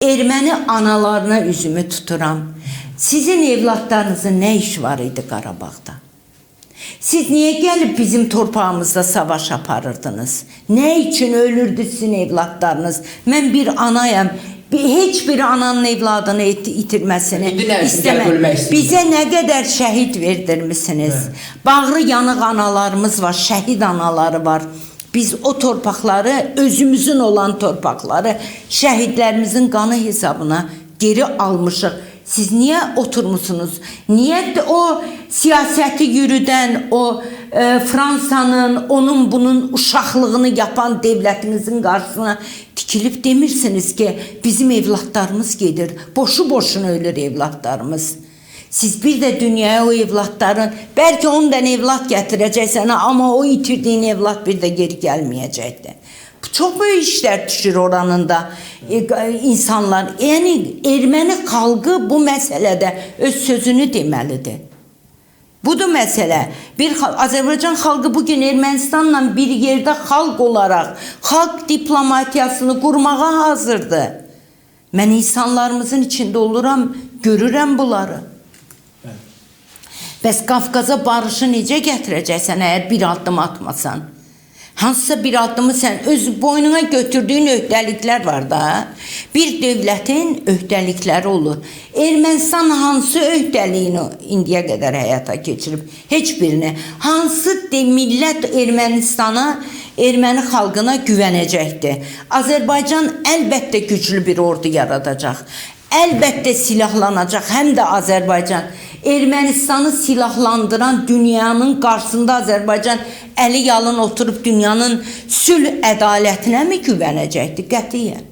erməni analarına üzümü tuturam. Sizin evlatlarınızın nə iş var idi Qarabağda? Siz niye gelip bizim torpağımızda savaş aparırdınız? Ne için ölürdü sizin evlatlarınız? Ben bir anayım. Heç bir ananın evladını itirməsini istemem. Bize ne kadar şehit verdirmişsiniz. Bağrı yanıq analarımız var, şehit anaları var. Biz o torpaqları, özümüzün olan torpaqları şehitlerimizin kanı hesabına geri almışıq. Siz niye oturmuşsunuz? Niye o siyaseti yürüden, o Fransa'nın, onun bunun uşaqlığını yapan devletinizin karşısına dikilip demirsiniz ki bizim evlatlarımız gelir. Boşu boşuna ölür evlatlarımız. Siz bir de dünyaya o evlatların, belki ondan evlat getireceksin ama o itirdiğin evlat bir de geri gelmeyecekti. Çok büyük işler düşür oranın da insanlar. Yani ermeni xalqı bu meselede öz sözünü deməlidir. Budur mesele. Azerbaycan xalqı bugün Ermənistanla bir yerde xalq olarak xalq diplomatiyasını kurmağa hazırdır. Ben insanlarımızın içinde oluram, görürəm bunları. Bəs Qafqaza barışı necə gətirəcəksən eğer bir adım atmasan? Hansısa bir adımı sen öz boynuna götürdüğün öhdəliklər var da. Bir devletin öhdəlikləri olur. Ermənistan hansı öhdəliyini indiyə qədər həyata keçirib? Heç birini. Hansı millət Ermənistana, erməni xalqına güvənəcəkdir? Azərbaycan əlbəttə güclü bir ordu yaradacaq. Əlbəttə silahlanacaq. Həm də Azərbaycan. Ermənistanı silahlandıran dünyanın qarşısında Azərbaycan əli yalın oturup dünyanın sülh ədalətinə mi güvənəcəkdir? Qətiyyən.